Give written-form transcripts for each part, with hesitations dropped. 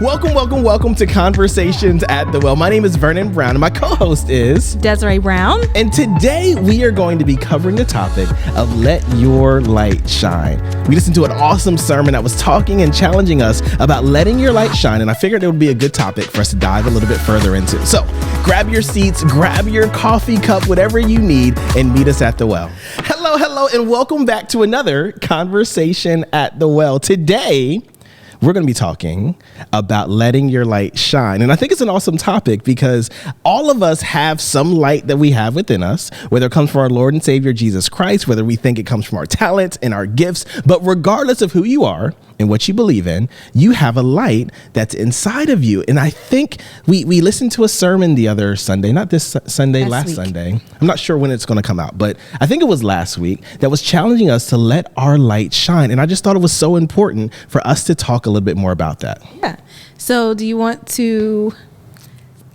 Welcome to Conversations at the Well. My name is Vernon Brown and my co-host is Desiree Brown. And today we are going to be covering the topic of let your light shine. We listened to an awesome sermon that was talking and challenging us about letting your light shine, and I figured it would be a good topic for us to dive a little bit further into. So grab your seats, grab your coffee cup, whatever you need, and meet us at the well. Hello, and welcome back to another Conversation at the Well. Today, we're going to be talking about letting your light shine. And I think it's an awesome topic because all of us have some light that we have within us, whether it comes from our Lord and Savior, Jesus Christ, whether we think it comes from our talents and our gifts. But regardless of who you are and what you believe in, you have a light that's inside of you. And I think we listened to a sermon the other Sunday, not this Sunday, last Sunday. I'm not sure when it's going to come out, but I think it was last week that was challenging us to let our light shine. And I just thought it was so important for us to talk a little bit more about that. Yeah. So do you want to,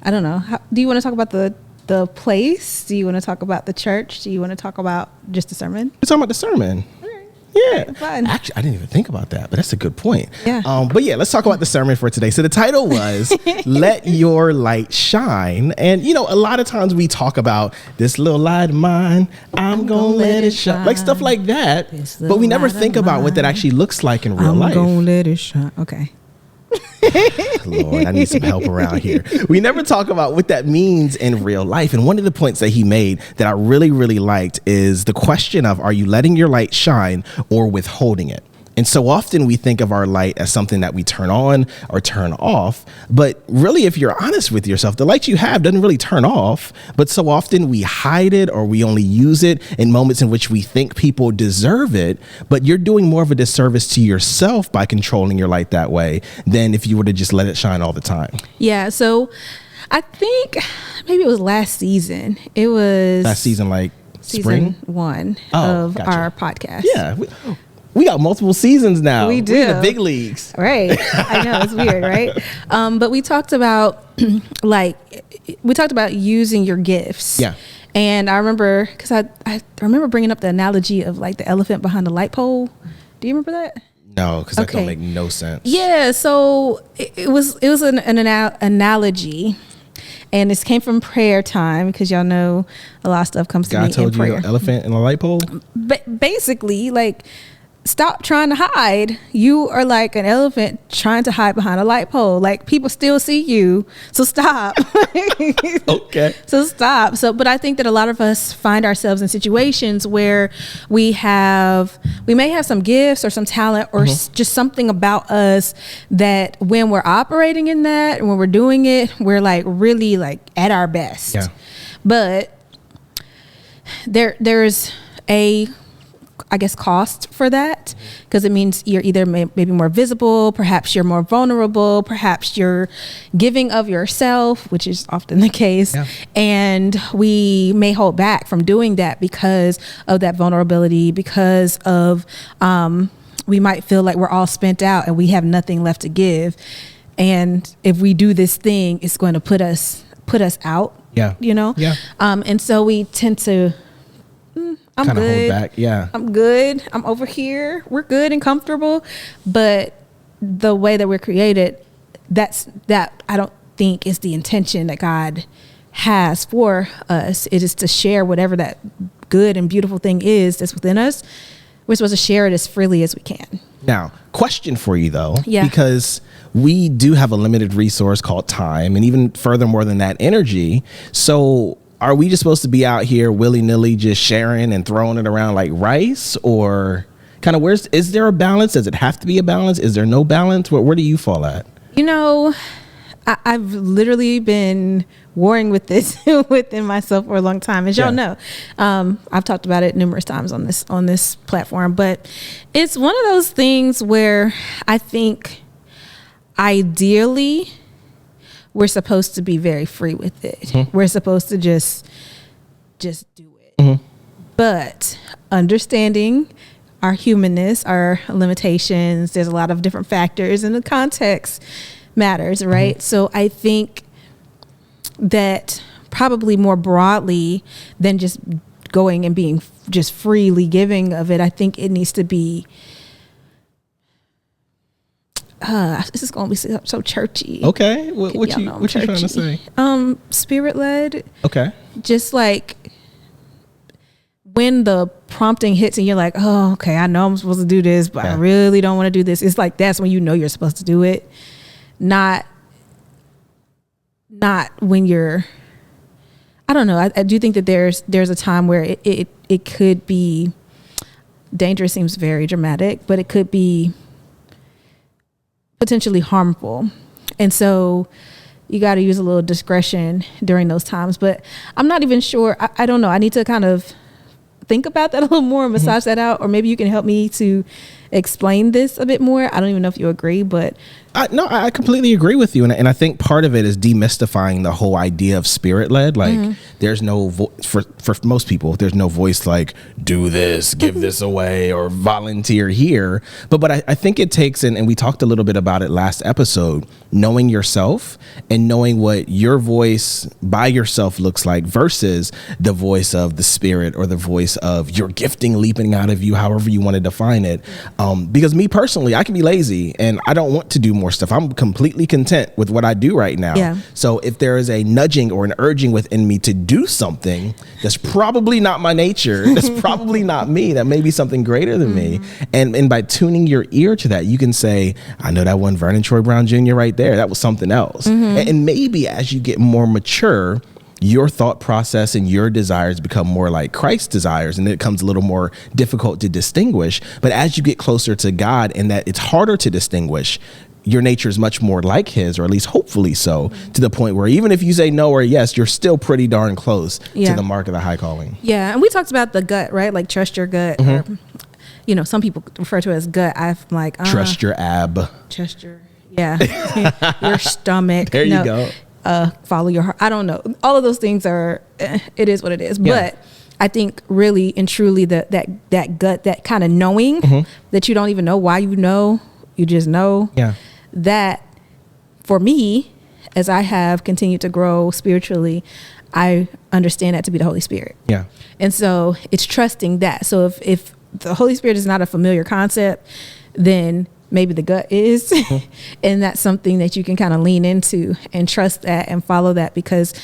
do you want to talk about the place? Do you want to talk about the church? Do you want to talk about just the sermon? We're talking about the sermon. Yeah. Fun. Actually, I didn't even think about that, but that's a good point. Yeah. But yeah, let's talk about the sermon for today. So the title was Let Your Light Shine. And, you know, a lot of times we talk about this little light of mine, I'm going to let it shine. Like stuff like that. But we never think about what that actually looks like in real life. I'm going to let it shine. Okay. Lord, I need some help around here. We never talk about what that means in real life. And one of the points that he made that I really, really liked is the question of, are you letting your light shine or withholding it? And so often we think of our light as something that we turn on or turn off. But really, if you're honest with yourself, the light you have doesn't really turn off. But so often we hide it or we only use it in moments in which we think people deserve it. But you're doing more of a disservice to yourself by controlling your light that way than if you were to just let it shine all the time. Yeah. So I think maybe it was last season. It was last season, like season spring? 1 of our podcast. Yeah. We got multiple seasons now. We do. We're in the big leagues. Right. I know, it's weird, right? But we talked about using your gifts. Yeah. And I remember, because I remember bringing up the analogy of like the elephant behind the light pole. Do you remember that? No, because that don't make no sense. Yeah. So it was an analogy. And this came from prayer time, because y'all know a lot of stuff comes to me in prayer. God told you an elephant and a light pole? Basically, like, stop trying to hide. You are like an elephant trying to hide behind a light pole. Like, people still see you, so stop. Okay. So stop. But I think that a lot of us find ourselves in situations where we may have some gifts or some talent or just something about us that when we're operating in that and when we're doing it, we're like really like at our best. Yeah. But there's cost for that, because it means you're either maybe more visible, perhaps you're more vulnerable, perhaps you're giving of yourself, which is often the case. Yeah. And we may hold back from doing that because of that vulnerability, because of we might feel like we're all spent out and we have nothing left to give. And if we do this thing, it's going to put us out. Yeah. You know? Yeah. And so we tend to I'm kind of good. Hold back. Yeah. I'm good. I'm over here. We're good and comfortable. But the way that we're created, that I don't think is the intention that God has for us. It is to share whatever that good and beautiful thing is that's within us. We're supposed to share it as freely as we can. Now, question for you though, yeah. Because we do have a limited resource called time, and even furthermore than that, energy. So are we just supposed to be out here willy-nilly just sharing and throwing it around like rice? Or kind of is there a balance? Does it have to be a balance? Is there no balance? Where do you fall at? You know, I've literally been warring with this within myself for a long time, as y'all know. I've talked about it numerous times on this platform, but it's one of those things where I think ideally we're supposed to be very free with it. Mm-hmm. We're supposed to just do it. Mm-hmm. But understanding our humanness, our limitations, there's a lot of different factors, and the context matters, right? Mm-hmm. So I think that probably more broadly than just going and being just freely giving of it, I think it needs to be this is going to be so churchy. Okay. What you trying to say? Spirit led. Okay. Just like when the prompting hits and you're like, oh, okay, I know I'm supposed to do this, but I really don't want to do this. It's like, that's when you know you're supposed to do it. Not when you're, I don't know. I do think that there's a time where it could be dangerous. Seems very dramatic, but it could be potentially harmful. And so you got to use a little discretion during those times. But I'm not even sure. I don't know. I need to kind of think about that a little more, massage that out, or maybe you can help me to explain this a bit more. I don't even know if you agree, but I completely agree with you, and I think part of it is demystifying the whole idea of spirit led. Like there's no for most people, there's no voice like do this, give this away, or volunteer here. But I think it takes, and we talked a little bit about it last episode, knowing yourself and knowing what your voice by yourself looks like versus the voice of the spirit or the voice of your gifting leaping out of you, however you want to define it. Because me personally, I can be lazy and I don't want to do more stuff. I'm completely content with what I do right now. Yeah. So if there is a nudging or an urging within me to do something, that's probably not my nature. That's probably not me. That may be something greater than me. And by tuning your ear to that, you can say, I know that one Vernon Troy Brown Jr. right there. That was something else. And maybe as you get more mature, your thought process and your desires become more like Christ's desires, and it becomes a little more difficult to distinguish. But as you get closer to God and that it's harder to distinguish, your nature is much more like his, or at least hopefully so, to the point where even if you say no or yes, you're still pretty darn close to the mark of the high calling. Yeah. And we talked about the gut, right? Like trust your gut. Or, you know, some people refer to it as gut. I'm like, trust your ab. Trust your, your stomach. There you go. Follow your heart. I don't know. All of those things are, it is what it is. Yeah. But I think really and truly that gut, that kind of knowing that you don't even know why you know, you just know. Yeah. That for me, as I have continued to grow spiritually, I understand that to be the Holy Spirit. Yeah. And so it's trusting that. So if the Holy Spirit is not a familiar concept, then maybe the gut is, and that's something that you can kind of lean into and trust that and follow that, because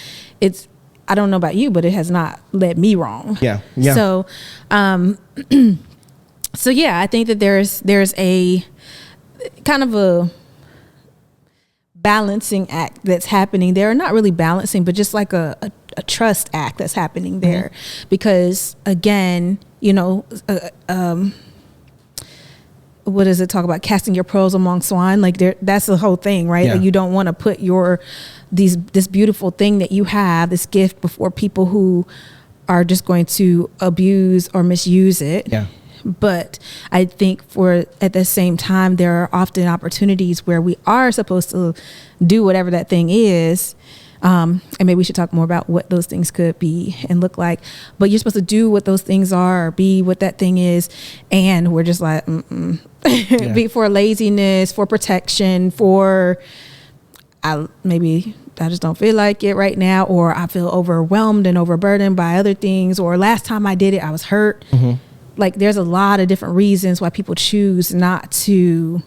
it's, I don't know about you, but it has not led me wrong. Yeah. Yeah. So, so yeah, I think that there's a kind of a balancing act that's happening there. Not really balancing, but just like a trust act that's happening there, because again, you know, what does it talk about? Casting your pearls among swine. Like that's the whole thing, right? Yeah. Like you don't want to put this beautiful thing that you have, this gift, before people who are just going to abuse or misuse it. Yeah. But I think at the same time, there are often opportunities where we are supposed to do whatever that thing is. And maybe we should talk more about what those things could be and look like. But you're supposed to do what those things are, or be what that thing is. And we're just like, be for laziness, for protection, for maybe I just don't feel like it right now, or I feel overwhelmed and overburdened by other things, or last time I did it, I was hurt. Like there's a lot of different reasons why people choose not to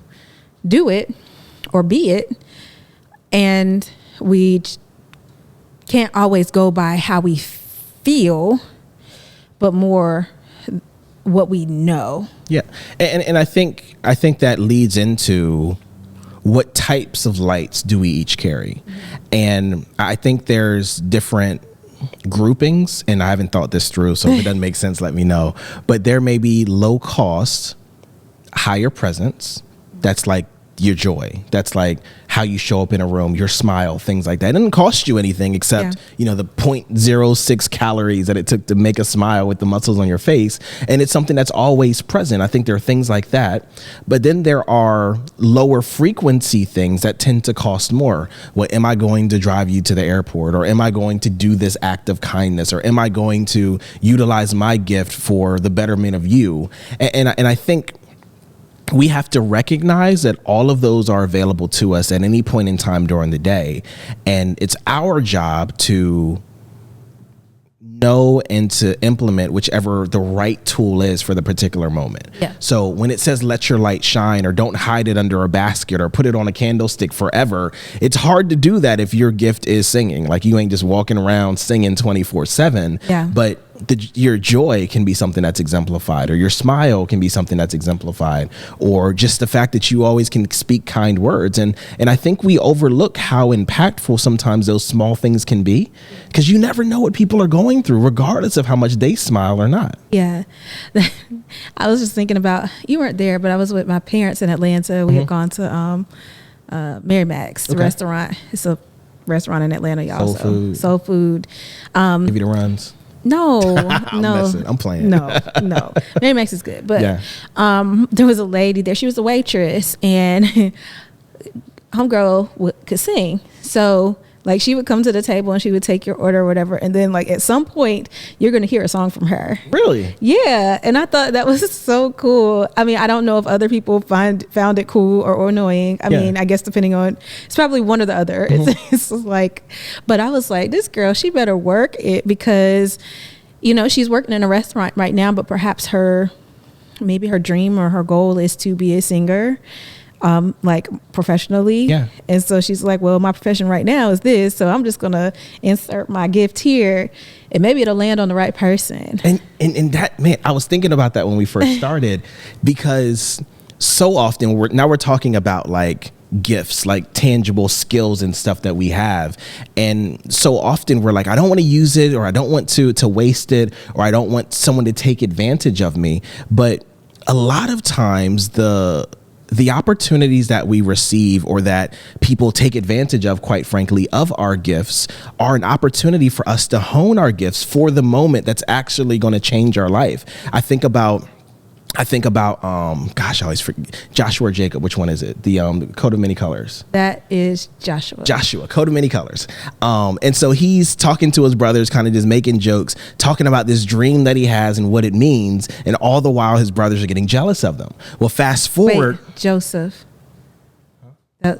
do it or be it. And we can't always go by how we feel, but more what we know. Yeah. And I think that leads into what types of lights do we each carry? And I think there's different groupings, and I haven't thought this through, so if it doesn't make sense, let me know. But there may be low cost, higher presence. That's like your joy. That's like how you show up in a room, your smile, things like that. It doesn't cost you anything except, you know, the 0.06 calories that it took to make a smile with the muscles on your face. And it's something that's always present. I think there are things like that. But then there are lower frequency things that tend to cost more. What, am I going to drive you to the airport? Or am I going to do this act of kindness? Or am I going to utilize my gift for the betterment of you? And I think we have to recognize that all of those are available to us at any point in time during the day. And it's our job to know and to implement whichever the right tool is for the particular moment. Yeah. So when it says let your light shine, or don't hide it under a basket, or put it on a candlestick forever, it's hard to do that if your gift is singing. Like, you ain't just walking around singing 24/7. Yeah. But your joy can be something that's exemplified, or your smile can be something that's exemplified, or just the fact that you always can speak kind words. And I think we overlook how impactful sometimes those small things can be, because you never know what people are going through, regardless of how much they smile or not. Yeah. I was just thinking about, you weren't there, but I was with my parents in Atlanta. We had gone to Mary Mac's, the restaurant. It's a restaurant in Atlanta, y'all. Soul food. Give you the runs. No, I'm playing. No. Mary Mac's is good, but there was a lady there. She was a waitress, and homegirl could sing. So, like, she would come to the table and she would take your order or whatever, and then, like, at some point you're going to hear a song from her. Really? Yeah. And I thought that was so cool. I mean, I don't know if other people found it cool or annoying. I mean, I guess depending on, it's probably one or the other. It's like, but I was like, this girl, she better work it, because, you know, she's working in a restaurant right now, but perhaps maybe her dream or her goal is to be a singer. Like, professionally. Yeah. And so she's like, well, my profession right now is this, so I'm just gonna insert my gift here, and maybe it'll land on the right person. And that, man, I was thinking about that when we first started, because so often we're talking about, like, gifts, like tangible skills and stuff that we have, and so often we're like, I don't want to use it, or I don't want to waste it, or I don't want someone to take advantage of me. But a lot of times the opportunities that we receive, or that people take advantage of, quite frankly, of our gifts, are an opportunity for us to hone our gifts for the moment that's actually going to change our life. I think about gosh, I always forget, Joshua or Jacob, which one is it? The coat of many colors. That is Joshua, coat of many colors. And so he's talking to his brothers, kind of just making jokes, talking about this dream that he has and what it means, and all the while his brothers are getting jealous of them. Well, fast forward. Wait, Joseph.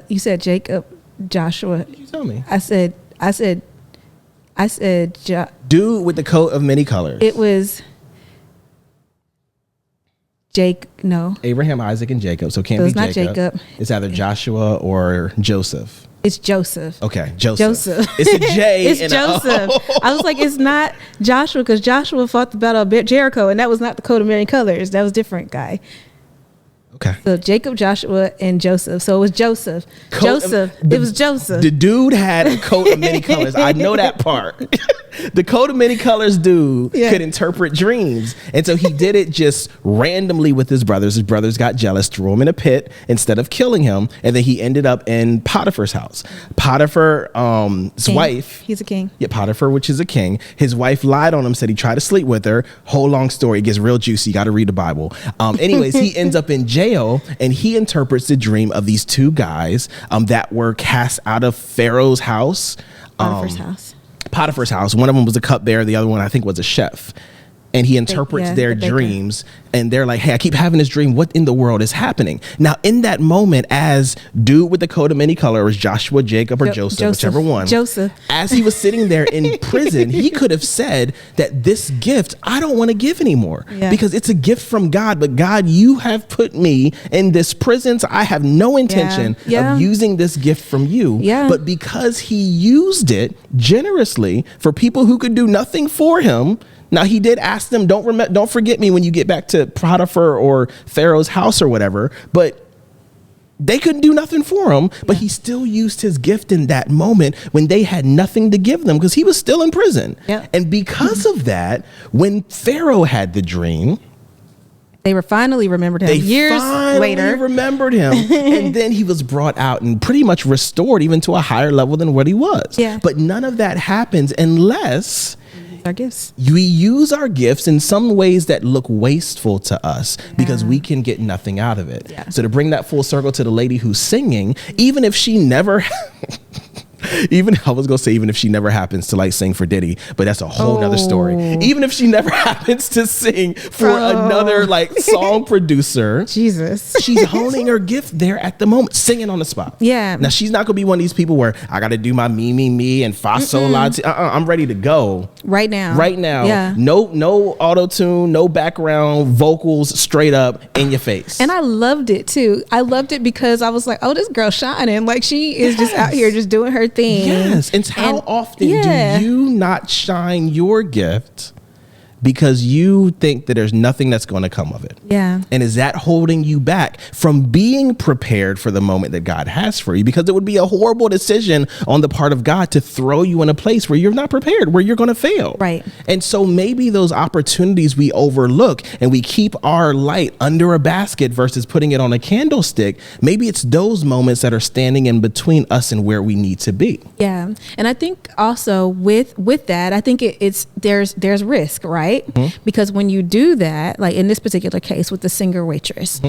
You said Jacob, Joshua. What did you tell me? I said dude with the coat of many colors. It was Abraham, Isaac, and Jacob. So it can't be Jacob. It's not Jacob. It's either Joshua or Joseph. It's Joseph. Okay, Joseph. It's a J. It's Joseph. I was like, it's not Joshua, because Joshua fought the battle of Jericho, and that was not the coat of many colors. That was a different guy. Okay. So Jacob, Joshua, and Joseph. So it was Joseph. It was Joseph. The dude had a coat of many colors. I know that part. The coat of many colors dude could interpret dreams. And so he did it just randomly with his brothers. His brothers got jealous, threw him in a pit instead of killing him. And then he ended up in Potiphar's house. Potiphar's wife. He's a king. Yeah, Potiphar, which is a king. His wife lied on him, said he tried to sleep with her. Whole long story. It gets real juicy. You got to read the Bible. Anyways, he ends up in jail, and he interprets the dream of these two guys that were cast out of Pharaoh's house. Potiphar's house. One of them was a cupbearer. The other one, I think, was a chef. And he interprets their dreams, and they're like, hey, I keep having this dream. What in the world is happening? Now, in that moment, as dude with the coat of many colors, Joshua, Jacob, or Joseph, whichever one. As he was sitting there in prison, he could have said that this gift, I don't want to give anymore, because it's a gift from God. But God, you have put me in this prison, so I have no intention of using this gift from you. But because he used it generously for people who could do nothing for him. Now, he did ask them, don't forget me when you get back to Potiphar or Pharaoh's house or whatever, but they couldn't do nothing for him. But he still used his gift in that moment when they had nothing to give them, because he was still in prison. And because of that, when Pharaoh had the dream, they finally remembered him. Years later, remembered him, and then he was brought out and pretty much restored even to a higher level than what he was. But none of that happens unless our gifts. We use our gifts in some ways that look wasteful to us because we can get nothing out of it. So to bring that full circle to the lady who's singing, even if she never Even I was gonna say, even if she never happens to like sing for Diddy, but that's a whole nother story. Even if she never happens to sing for another like song producer, Jesus, she's honing her gift there at the moment, singing on the spot. Yeah. Now she's not gonna be one of these people where I got to do my me and fa sol la. I'm ready to go right now. Yeah. No auto tune, no background vocals, straight up in your face. And I loved it too. I loved it because I was like, oh, this girl shining. Like she is just out here just doing her thing. Yes. And how often do you not shine your gift because you think that there's nothing that's going to come of it? Yeah. And is that holding you back from being prepared for the moment that God has for you? Because it would be a horrible decision on the part of God to throw you in a place where you're not prepared, where you're going to fail. Right. And so maybe those opportunities we overlook and we keep our light under a basket versus putting it on a candlestick. Maybe it's those moments that are standing in between us and where we need to be. Yeah. And I think also with that, I think there's risk, right? Mm-hmm. Because when you do that, like in this particular case with the singer waitress,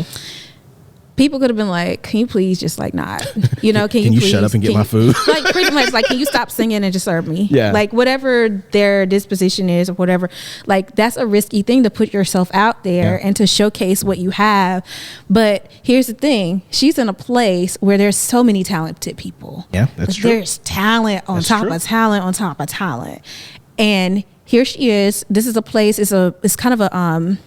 people could have been like, can you please just like not, can you please shut up and get my food? Like pretty much like, can you stop singing and just serve me? Yeah. Like whatever their disposition is or whatever, like that's a risky thing to put yourself out there and to showcase what you have. But here's the thing. She's in a place where there's so many talented people. Yeah, that's true. There's talent on top of talent on top of talent. And here she is. This is a place. It's kind of a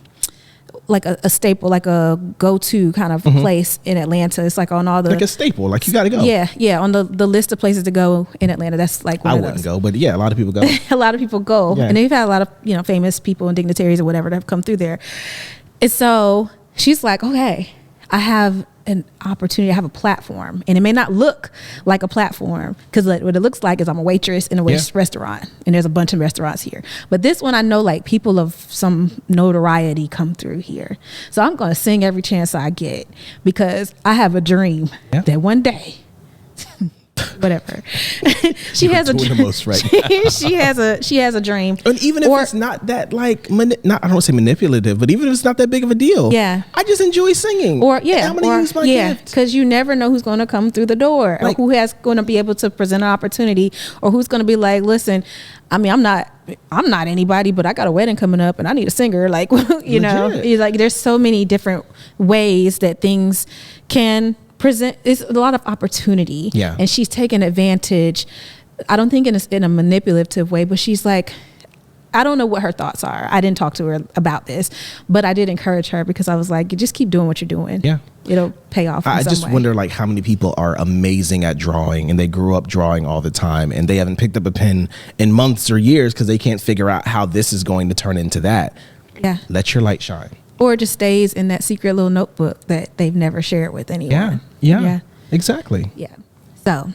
like a staple, like a go-to kind of place in Atlanta. It's like on all the like a staple. Like you got to go. Yeah. On the list of places to go in Atlanta. That's like one I of wouldn't those. go, but yeah, a lot of people go. A lot of people go, and they've had a lot of famous people and dignitaries or whatever that have come through there. And so she's like, okay, I have an opportunity. I have a platform, and it may not look like a platform because what it looks like is I'm a waitress in a restaurant, and there's a bunch of restaurants here. But this one, I know like people of some notoriety come through here, so I'm going to sing every chance I get because I have a dream that one day. Whatever. She has a dream. She has a dream. And even if it's not that like I don't want to say manipulative, but even if it's not that big of a deal. Yeah. I just enjoy singing. I'm gonna use my gift. because you never know who's going to come through the door, or who has going to be able to present an opportunity, or who's going to be like, listen, I mean, I'm not anybody, but I got a wedding coming up and I need a singer. Like, like there's so many different ways that things can present. It's a lot of opportunity, and she's taking advantage. I don't think in a manipulative way, but she's like, I don't know what her thoughts are. I didn't talk to her about this, but I did encourage her because I was like, you just keep doing what you're doing. Yeah, it'll pay off. I just wonder like how many people are amazing at drawing and they grew up drawing all the time and they haven't picked up a pen in months or years because they can't figure out how this is going to turn into that. Yeah, let your light shine. Or it just stays in that secret little notebook that they've never shared with anyone. Yeah, exactly. Yeah. So,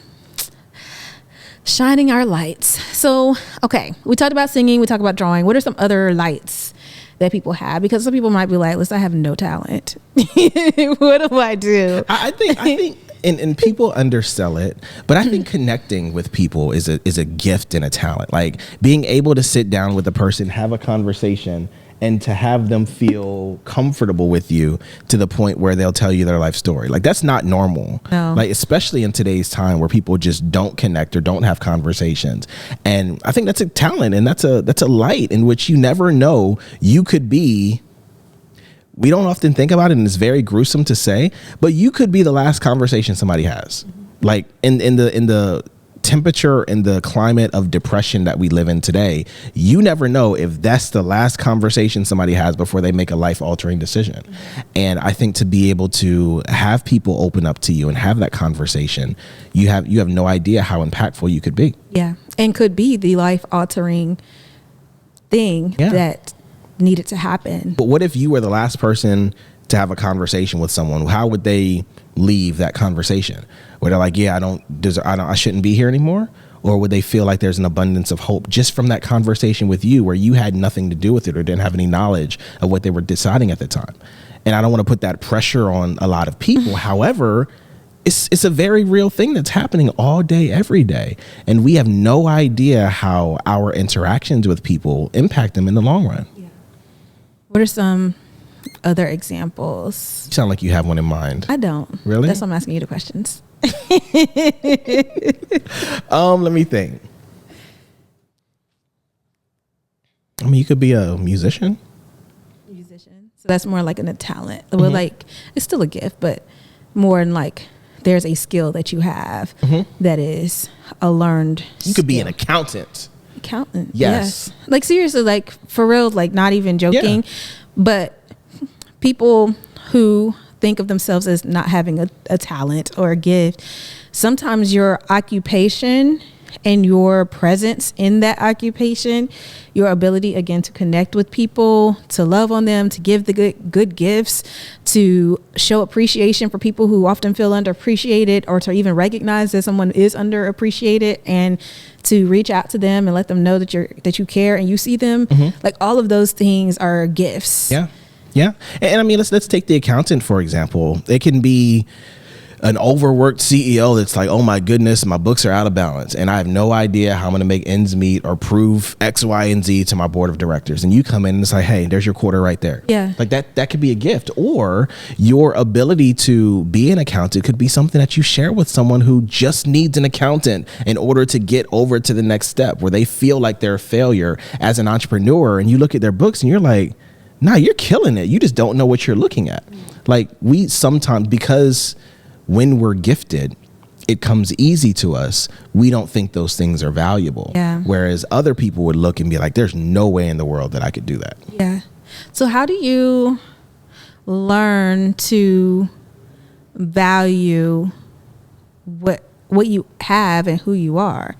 shining our lights. So, okay, we talked about singing, we talked about drawing. What are some other lights that people have? Because some people might be like, listen, I have no talent. What do I do? I think and people undersell it, but I think connecting with people is a gift and a talent. Like being able to sit down with a person, have a conversation, and to have them feel comfortable with you to the point where they'll tell you their life story. Like that's not normal. No. Like especially in today's time where people just don't connect or don't have conversations. And I think that's a talent and that's a light in which you never know you could be. We don't often think about it, and it's very gruesome to say, but you could be the last conversation somebody has. Like in the temperature and the climate of depression that we live in today, you never know if that's the last conversation somebody has before they make a life-altering decision. And I think to be able to have people open up to you and have that conversation, you have no idea how impactful you could be. Yeah, and could be the life-altering thing that needed to happen. But what if you were the last person to have a conversation with someone? How would they leave that conversation? Where they're like, yeah, I shouldn't be here anymore? Or would they feel like there's an abundance of hope just from that conversation with you where you had nothing to do with it or didn't have any knowledge of what they were deciding at the time? And I don't want to put that pressure on a lot of people. However, it's a very real thing that's happening all day, every day. And we have no idea how our interactions with people impact them in the long run. Yeah. What are some other examples? You sound like you have one in mind. I don't. Really? That's why I'm asking you the questions. Let me think. I mean, you could be a musician. So that's more like a talent. Well, like it's still a gift, but more in like there's a skill that you have that is a learned You could be an accountant. Yes. Like seriously, like for real, like not even joking. Yeah. But people who think of themselves as not having a talent or a gift, sometimes your occupation and your presence in that occupation, your ability again to connect with people, to love on them, to give the good gifts, to show appreciation for people who often feel underappreciated, or to even recognize that someone is underappreciated and to reach out to them and let them know that you care and you see them. Like all of those things are gifts. Yeah. And I mean, let's take the accountant, for example. It can be an overworked CEO that's like, oh my goodness, my books are out of balance and I have no idea how I'm going to make ends meet or prove X, Y, and Z to my board of directors. And you come in and it's like, hey, there's your quarter right there. Yeah. Like that could be a gift. Or your ability to be an accountant could be something that you share with someone who just needs an accountant in order to get over to the next step, where they feel like they're a failure as an entrepreneur. And you look at their books and you're like, nah, you're killing it. You just don't know what you're looking at. Like we sometimes, because when we're gifted, it comes easy to us. We don't think those things are valuable. Yeah. Whereas other people would look and be like, there's no way in the world that I could do that. Yeah. So how do you learn to value what you have and who you are?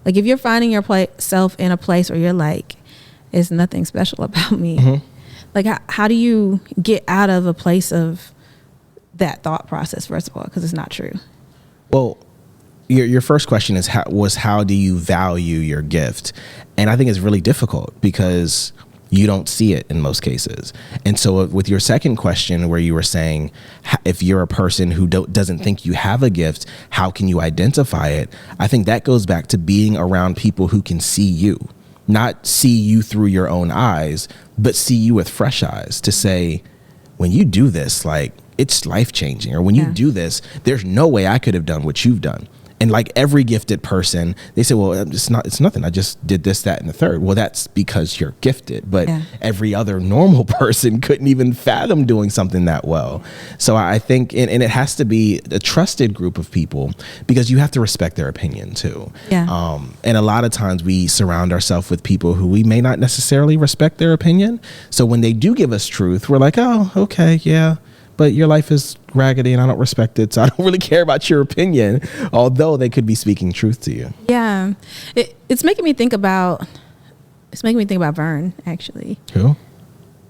Like if you're finding yourself in a place where you're like, it's nothing special about me. Like how do you get out of a place of that thought process, first of all, because it's not true? Well, your first question is how do you value your gift? And I think it's really difficult because you don't see it in most cases. And so with your second question, where you were saying, if you're a person who doesn't think you have a gift, how can you identify it? I think that goes back to being around people who can see you, not see you through your own eyes, but see you with fresh eyes, to say, when you do this, like, it's life-changing. Or when you do this, there's no way I could have done what you've done. And like every gifted person, they say, well, it's nothing. I just did this, that, and the third. Well, that's because you're gifted. But every other normal person couldn't even fathom doing something that well. So I think, and it has to be a trusted group of people, because you have to respect their opinion too. Yeah. And a lot of times we surround ourselves with people who we may not necessarily respect their opinion. So when they do give us truth, we're like, oh, okay, yeah. But your life is raggedy and I don't respect it, so I don't really care about your opinion, although they could be speaking truth to you. Yeah. It's making me think about Vern, actually. Who?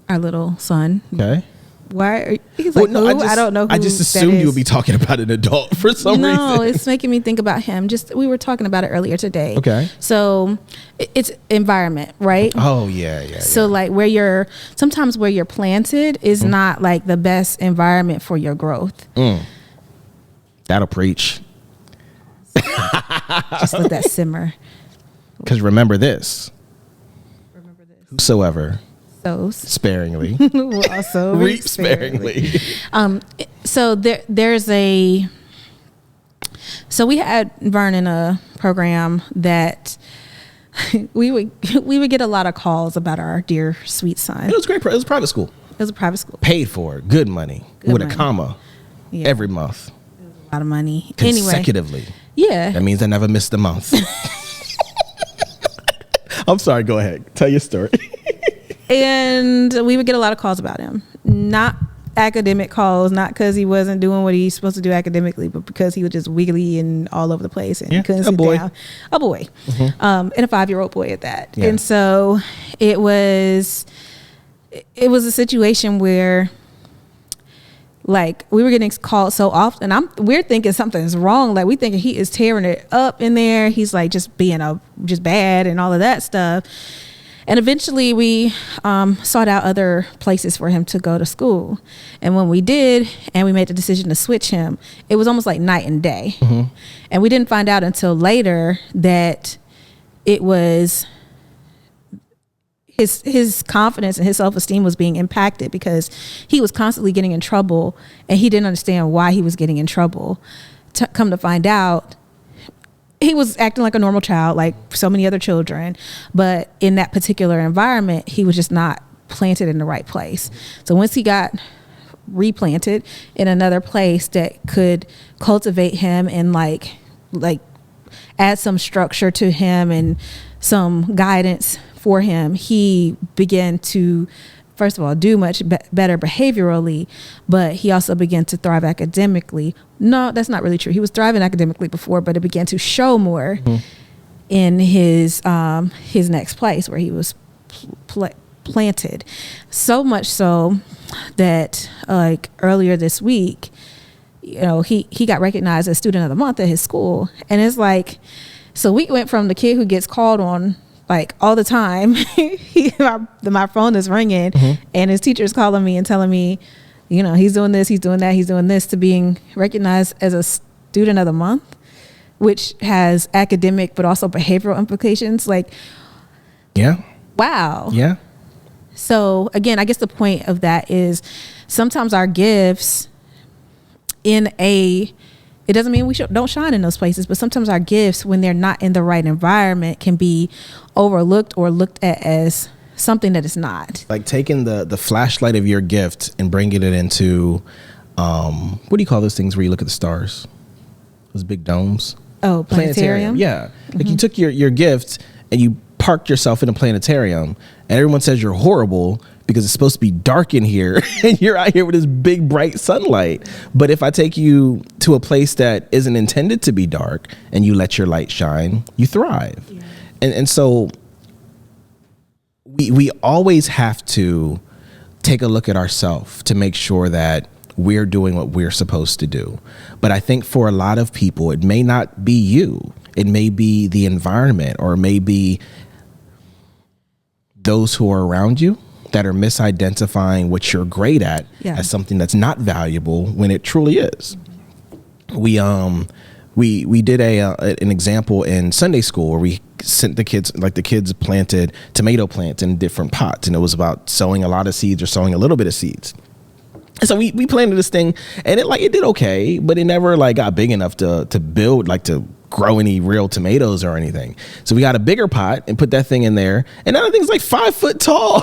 Our little son. Okay. Why? He's like, well, no, I don't know who I just assumed you would be talking about an adult for some reason. No, it's making me think about him. We were talking about it earlier today. Okay. So it's environment, right? Oh, yeah. So like sometimes where you're planted is not like the best environment for your growth. That'll preach. Just let that simmer. Because remember this. Whosoever sparingly will also reap sparingly. So we had Vern in a program that we would get a lot of calls about our dear sweet son. It was great. It was a private school. It was a private school. Paid for, good money, with a comma every month. It was a lot of money. Consecutively. Anyway, yeah. That means I never missed a month. I'm sorry. Go ahead. Tell your story. And we would get a lot of calls about him. Not academic calls, not because he wasn't doing what he's supposed to do academically, but because he was just wiggly and all over the place and couldn't sit down. A boy. And a 5-year-old boy at that. Yeah. And so it was a situation where, like, we were getting called so often. We're thinking something's wrong. Like, we thinking he is tearing it up in there. He's like just being just bad and all of that stuff. And eventually we sought out other places for him to go to school. And when we did, and we made the decision to switch him, it was almost like night and day. And we didn't find out until later that it was his confidence and his self-esteem was being impacted because he was constantly getting in trouble, and he didn't understand why he was getting in trouble, come to find out, he was acting like a normal child, like so many other children. But in that particular environment, he was just not planted in the right place. So once he got replanted in another place that could cultivate him and like add some structure to him and some guidance for him, he began to, first of all, do much better behaviorally, but he also began to thrive academically. No, that's not really true. He was thriving academically before, but it began to show more in his next place where he was planted. So much so that like earlier this week, you know, he got recognized as Student of the Month at his school. And it's like, so we went from the kid who gets called on like all the time. My phone is ringing and his teacher's calling me and telling me, you know, he's doing this, he's doing that, he's doing this, to being recognized as a Student of the Month, which has academic but also behavioral implications. Like, yeah, wow. Yeah. So again, I guess the point of that is sometimes our gifts it doesn't mean we don't shine in those places, but sometimes our gifts, when they're not in the right environment, can be overlooked or looked at as something that it's not. Like taking the flashlight of your gift and bringing it into, what do you call those things where you look at the stars? Those big domes? Oh, planetarium? Yeah. Like you took your gift and you parked yourself in a planetarium and everyone says you're horrible because it's supposed to be dark in here and you're out here with this big bright sunlight. But if I take you to a place that isn't intended to be dark and you let your light shine, you thrive. Yeah. And so we always have to take a look at ourselves to make sure that we're doing what we're supposed to do. But I think for a lot of people, it may not be you. It may be the environment, or it may be those who are around you that are misidentifying what you're great at as something that's not valuable when it truly is. We did an example in Sunday school where we sent the kids planted tomato plants in different pots, and it was about sowing a lot of seeds or sowing a little bit of seeds. And so we planted this thing, and it did okay, but it never like got big enough to build, like to grow any real tomatoes or anything. So we got a bigger pot and put that thing in there, and now the thing's like 5 foot tall.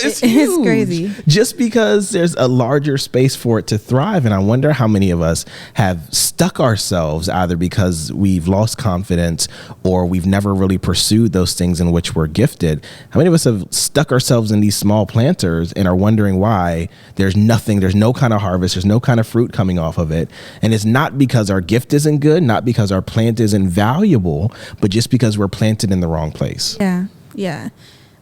It's huge. It's crazy. Just because there's a larger space for it to thrive. And I wonder how many of us have stuck ourselves either because we've lost confidence or we've never really pursued those things in which we're gifted. How many of us have stuck ourselves in these small planters and are wondering why there's no kind of harvest, there's no kind of fruit coming off of it. And it's not because our gift isn't good, not because our plant isn't valuable, but just because we're planted in the wrong place. Yeah.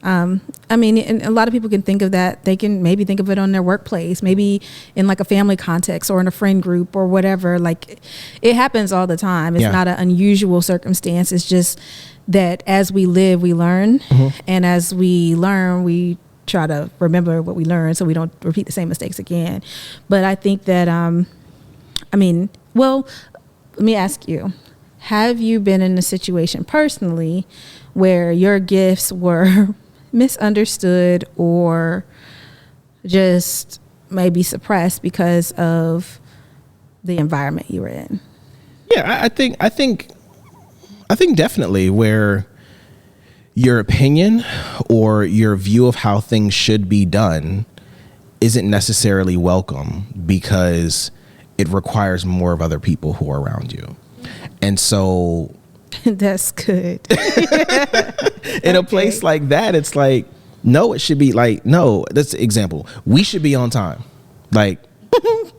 I mean, and a lot of people can think of that. They can maybe think of it on their workplace, maybe in like a family context or in a friend group or whatever. Like, it happens all the time. It's not an unusual circumstance. It's just that as we live, we learn. And as we learn, we try to remember what we learned so we don't repeat the same mistakes again. But I think that, let me ask you, have you been in a situation personally where your gifts were misunderstood or just maybe suppressed because of the environment you were in? Yeah, I think definitely where your opinion or your view of how things should be done isn't necessarily welcome because it requires more of other people who are around you. And so that's good. In a place like that, it's like, no, it should be like, no, that's an example. We should be on time. Like,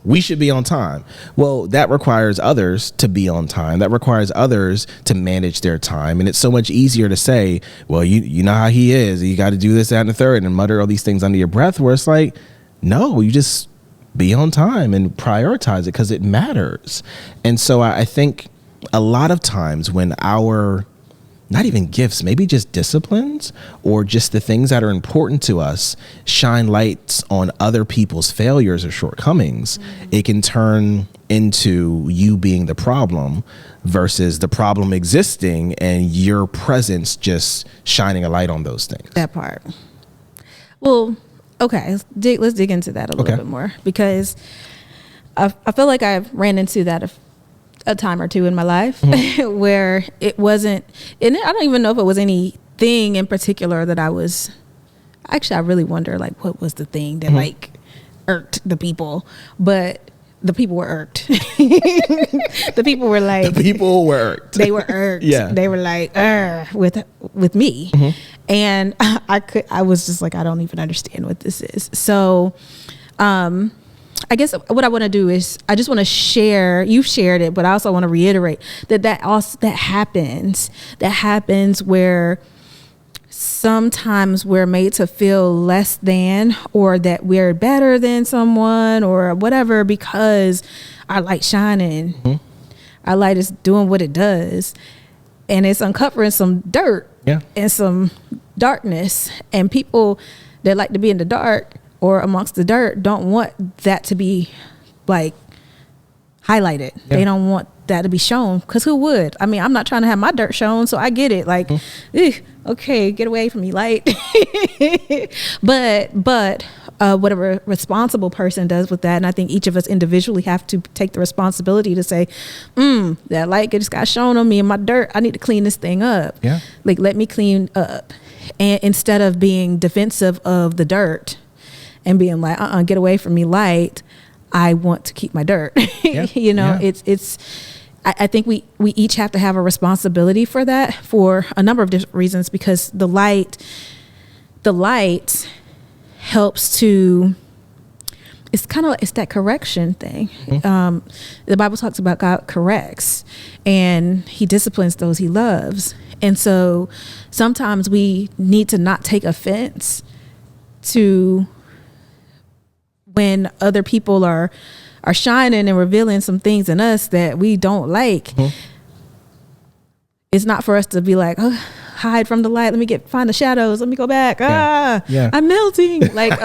we should be on time. Well, that requires others to be on time. That requires others to manage their time. And it's so much easier to say, well, you know how he is. You got to do this, that, and the third, and mutter all these things under your breath, where it's like, no, you just be on time and prioritize it because it matters. And so I think a lot of times when our, not even gifts, maybe just disciplines or just the things that are important to us shine lights on other people's failures or shortcomings, it can turn into you being the problem versus the problem existing and your presence just shining a light on those things. That part. Well, okay, let's dig into that a little bit more, because I feel like I've ran into that a time or two in my life where it wasn't, and I don't even know if it was anything in particular that I really wonder, like, what was the thing that like irked the people, but the people were irked. The people were like, they were irked. Yeah. They were like, with me. And I was just like, I don't even understand what this is. So, I guess what I want to do is I just want to share, you've shared it, but I also want to reiterate that happens where sometimes we're made to feel less than, or that we're better than someone or whatever, because our light's shining. Our light is doing what it does, and it's uncovering some dirt and some darkness, and people that like to be in the dark or amongst the dirt don't want that to be like highlighted. They don't want that to be shown, because who would? I mean, I'm not trying to have my dirt shown, so I get it. Like, okay, get away from me, light. but whatever responsible person does with that, and I think each of us individually have to take the responsibility to say, that light just got shown on me and my dirt, I need to clean this thing up. Like, let me clean up. And instead of being defensive of the dirt and being like, get away from me, light, I want to keep my dirt. It's I think we each have to have a responsibility for that, for a number of different reasons, because the light helps to, it's kind of like, it's that correction thing. The Bible talks about God corrects, and he disciplines those he loves. And so sometimes we need to not take offense to when other people are shining and revealing some things in us that we don't like. It's not for us to be like, hide from the light, let me find the shadows, let me go back, I'm melting, like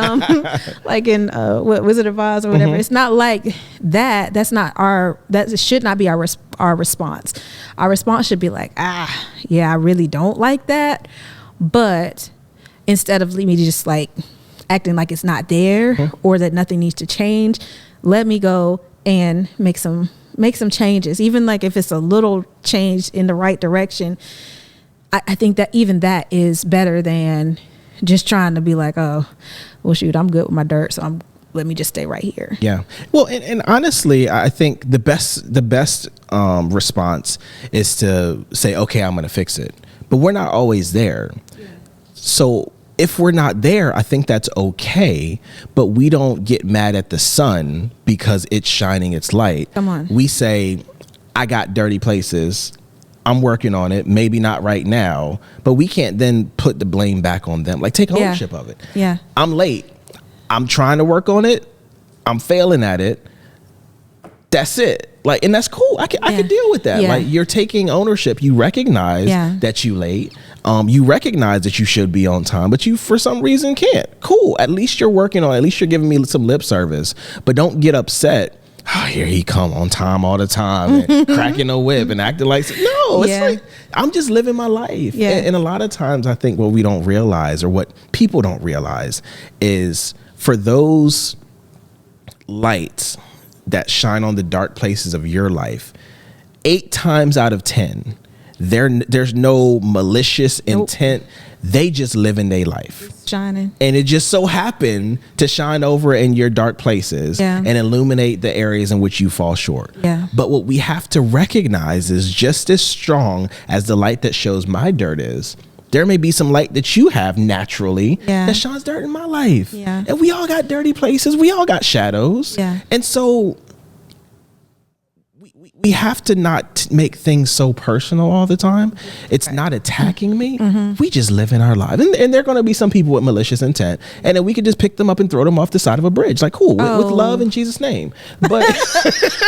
like in what Wizard of Oz or whatever. It's not like that. That should not be our response. Our response should be like, I really don't like that, but instead of me just like acting like it's not there or that nothing needs to change, let me go and make some changes, even like if it's a little change in the right direction. I think that even that is better than just trying to be like, oh, well, shoot, I'm good with my dirt, so let me just stay right here. Yeah. Well, and honestly, I think the best response is to say, okay, I'm going to fix it. But we're not always there. So if we're not there, I think that's okay, but we don't get mad at the sun because it's shining its light. Come on. We say, I got dirty places, I'm working on it, maybe not right now, but we can't then put the blame back on them. Like, take ownership of it. I'm late, I'm trying to work on it, I'm failing at it, that's it. Like, and that's cool. I can deal with that. Like, you're taking ownership. You recognize that you late. You recognize that you should be on time, but you for some reason can't. Cool. At least you're working on it. At least you're giving me some lip service. But don't get upset. Oh, here he come on time all the time and cracking a whip and acting like, no, it's like, I'm just living my life. And a lot of times I think what we don't realize, or what people don't realize, is for those lights that shine on the dark places of your life, 8 times out of 10, there's no malicious intent. They just live in their life, shining, and it just so happened to shine over in your dark places and illuminate the areas in which you fall short. But what we have to recognize is, just as strong as the light that shows my dirt is, there may be some light that you have naturally that shines dirt in my life. And we all got dirty places. We all got shadows. And so we have to not make things so personal all the time. It's not attacking me. We just live in our lives. And there are going to be some people with malicious intent. And then we could just pick them up and throw them off the side of a bridge. Like, cool, with love in Jesus' name. But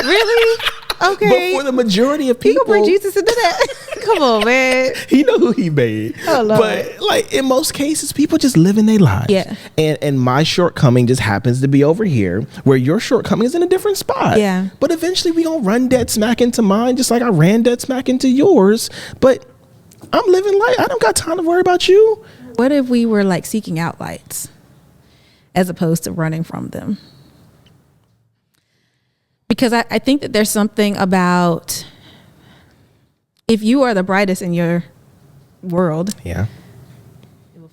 really? Okay. But for the majority of people, you gonna bring Jesus into that? Come on, man. He know who he made. Oh, Lord. But like, in most cases, people just live in their lives. And my shortcoming just happens to be over here, where your shortcoming is in a different spot. But eventually we gonna run dead smack into mine, just like I ran dead smack into yours. But I'm living life. I don't got time to worry about you. What if we were like seeking out lights as opposed to running from them? Because I think that there's something about, if you are the brightest in your world,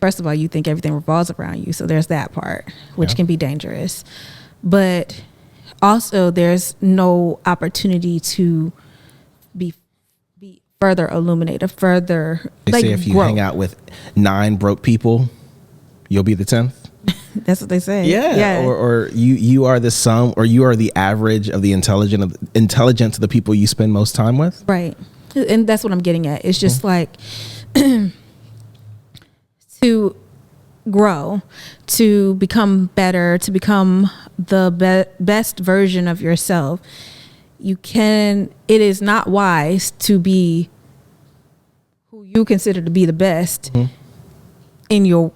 first of all, you think everything revolves around you. So there's that part, which can be dangerous. But also there's no opportunity to be further illuminated, further. They say if you hang out with 9 broke people, you'll be the 10th. That's what they say. Yeah. Or you are the sum, or you are the average of the intelligence of the people you spend most time with. Right. And that's what I'm getting at. It's just like to grow, to become better, to become the best version of yourself. It is not wise to be who you consider to be the best in your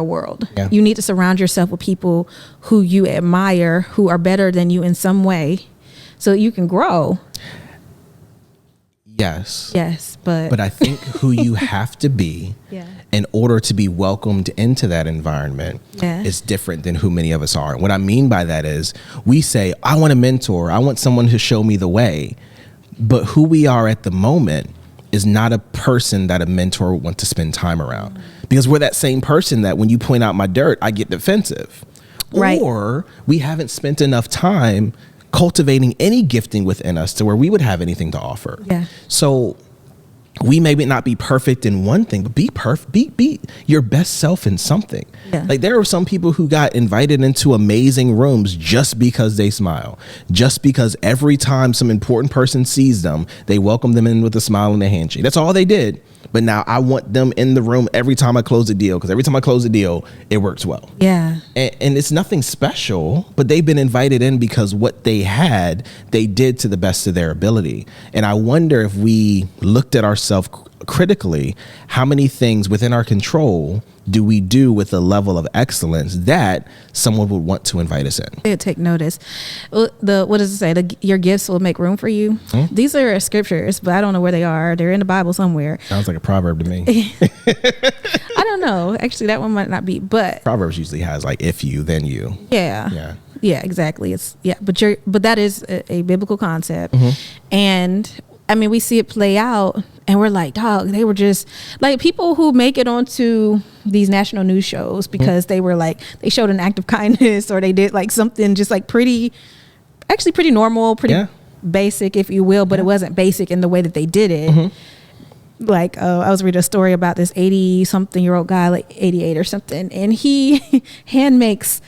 world. You need to surround yourself with people who you admire, who are better than you in some way, so you can grow. Yes, but I think who you have to be in order to be welcomed into that environment is different than who many of us are. And what I mean by that is, we say, I want a mentor, I want someone to show me the way, but who we are at the moment is not a person that a mentor would want to spend time around, because we're that same person that when you point out my dirt, I get defensive. Right. Or we haven't spent enough time cultivating any gifting within us to where we would have anything to offer. So we may not be perfect in one thing, but be perfect, be your best self in something. Like, there are some people who got invited into amazing rooms just because they smile, just because every time some important person sees them, they welcome them in with a smile and a handshake. That's all they did. But now I want them in the room every time I close a deal, because every time I close a deal, it works well. And it's nothing special, but they've been invited in because what they had, they did to the best of their ability. And I wonder if we looked at ourselves critically, how many things within our control do we do with a level of excellence that someone would want to invite us in? They'll take notice. What does it say? Your gifts will make room for you. These are scriptures, but I don't know where they are. They're in the Bible somewhere. Sounds like a proverb to me. I don't know. Actually, that one might not be, but Proverbs usually has like, if you, then you. Yeah, exactly. But that is a biblical concept. And I mean, we see it play out, and we're like, dog, they were just like people who make it onto these national news shows because they were like, they showed an act of kindness, or they did like something just like pretty normal, pretty basic, if you will, but it wasn't basic in the way that they did it. Like, I was reading a story about this 80-something-year-old guy, like 88 or something, and he hand makes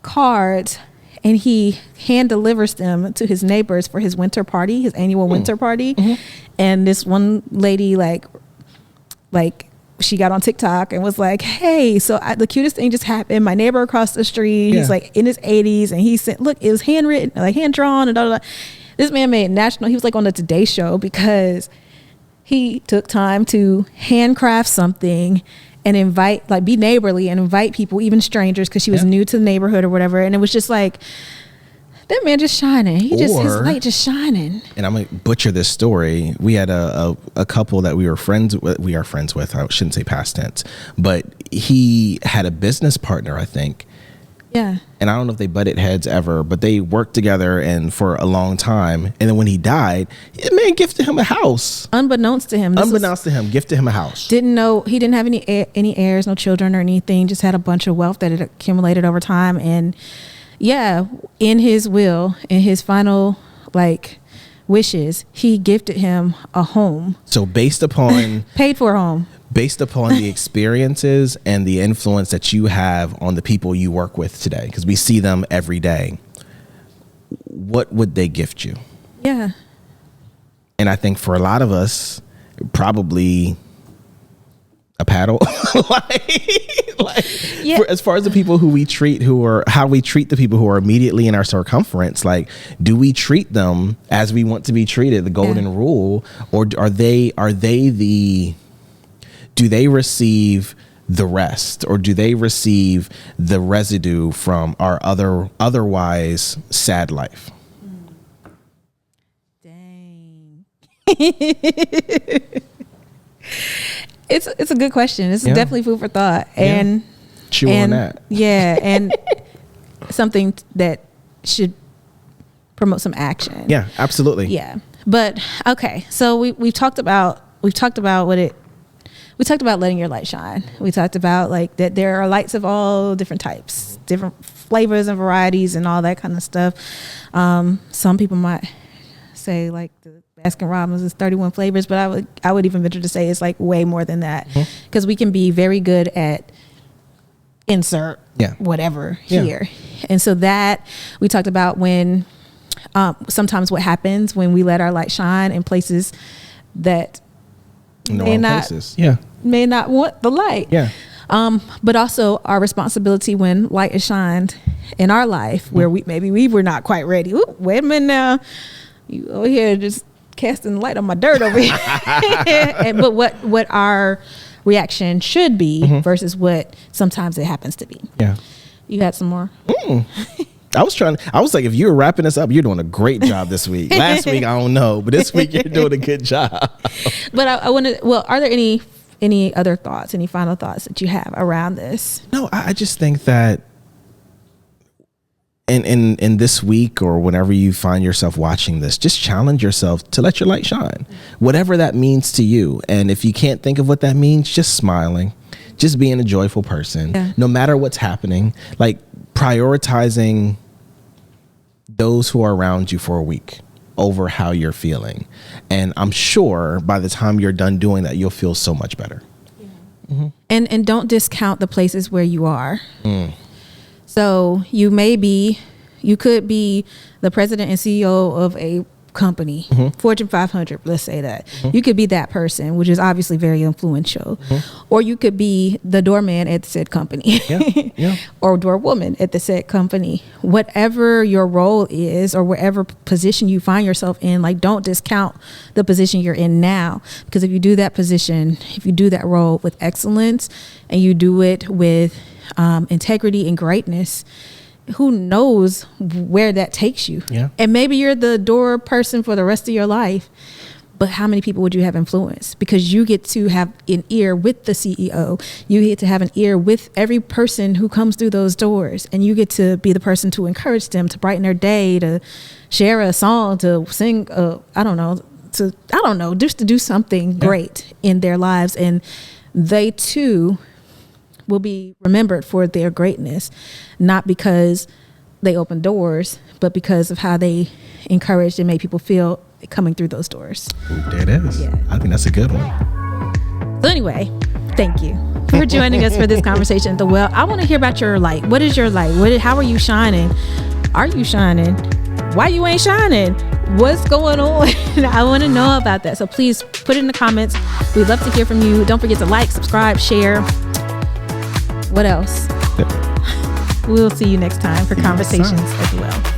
cards, and he hand delivers them to his neighbors for his winter party, his annual winter party. And this one lady, like she got on TikTok and was like, hey, so the cutest thing just happened. My neighbor across the street, he's like in his 80s, and he said, look, it was handwritten, like hand drawn, and blah. This man made national. He was like on the Today Show because he took time to handcraft something and invite, like, be neighborly and invite people, even strangers, because she was new to the neighborhood or whatever. And it was just like, that man just shining. His light just shining. And I'm going to butcher this story. We had a couple that we are friends with. I shouldn't say past tense, but he had a business partner, I think. And I don't know if they butted heads ever, but they worked together and for a long time. And then when he died, the man gifted him a house. Unbeknownst to him, gifted him a house. Didn't know, he didn't have any heirs, no children or anything. Just had a bunch of wealth that had accumulated over time. And in his will, in his final wishes, he gifted him a home. So based upon paid for a home. Based upon the experiences and the influence that you have on the people you work with today, because we see them every day, what would they gift you? And I think for a lot of us, probably a paddle. As far as the people who we treat, how we treat the people who are immediately in our circumference, like, do we treat them as we want to be treated, the golden rule, or do they receive the rest, or do they receive the residue from our otherwise sad life? Dang. It's a good question. It's definitely food for thought. And chew on that. And something that should promote some action. Yeah, absolutely. Yeah. But okay, so we've talked about letting your light shine. We talked about like that there are lights of all different types, different flavors and varieties and all that kind of stuff. Some people might say like the Baskin Robbins is 31 flavors, but I would even venture to say it's like way more than that, because we can be very good at insert whatever here. And so that we talked about when sometimes what happens when we let our light shine in places that may not want the light. But also our responsibility when light is shined in our life where we were not quite ready. Ooh, wait a minute now, you over here just casting light on my dirt over here. But what our reaction should be versus what sometimes it happens to be. You had some more? I was like, if you were wrapping this up, you're doing a great job this week. Last week, I don't know, but this week you're doing a good job. But I want to, are there any other thoughts, any final thoughts that you have around this? No, I just think that in this week or whenever you find yourself watching this, just challenge yourself to let your light shine, whatever that means to you. And if you can't think of what that means, just smiling, just being a joyful person, no matter what's happening, like prioritizing those who are around you for a week over how you're feeling. And I'm sure by the time you're done doing that, you'll feel so much better. And don't discount the places where you are. So you could be the president and CEO of a company, Fortune 500, let's say that. You could be that person, which is obviously very influential. Or you could be the doorman at the said company or doorwoman at the said company. Whatever your role is or whatever position you find yourself in, like don't discount the position you're in now, because if you do that position, if you do that role with excellence and you do it with integrity and greatness, who knows where that takes you. And maybe you're the door person for the rest of your life, but how many people would you have influenced? Because you get to have an ear with the CEO, you get to have an ear with every person who comes through those doors, and you get to be the person to encourage them, to brighten their day, to share a song, to sing just to do something great in their lives. And they too will be remembered for their greatness, not because they opened doors, but because of how they encouraged and made people feel coming through those doors. Ooh, there it is. I think that's a good one. So anyway, thank you for joining us for this conversation at the well. I want to hear about your light. What is your light? How are you shining? Are you shining? Why you ain't shining? What's going on? I want to know about that. So please put it in the comments. We'd love to hear from you. Don't forget to like, subscribe, share. What else? We'll see you next time for Conversations as well.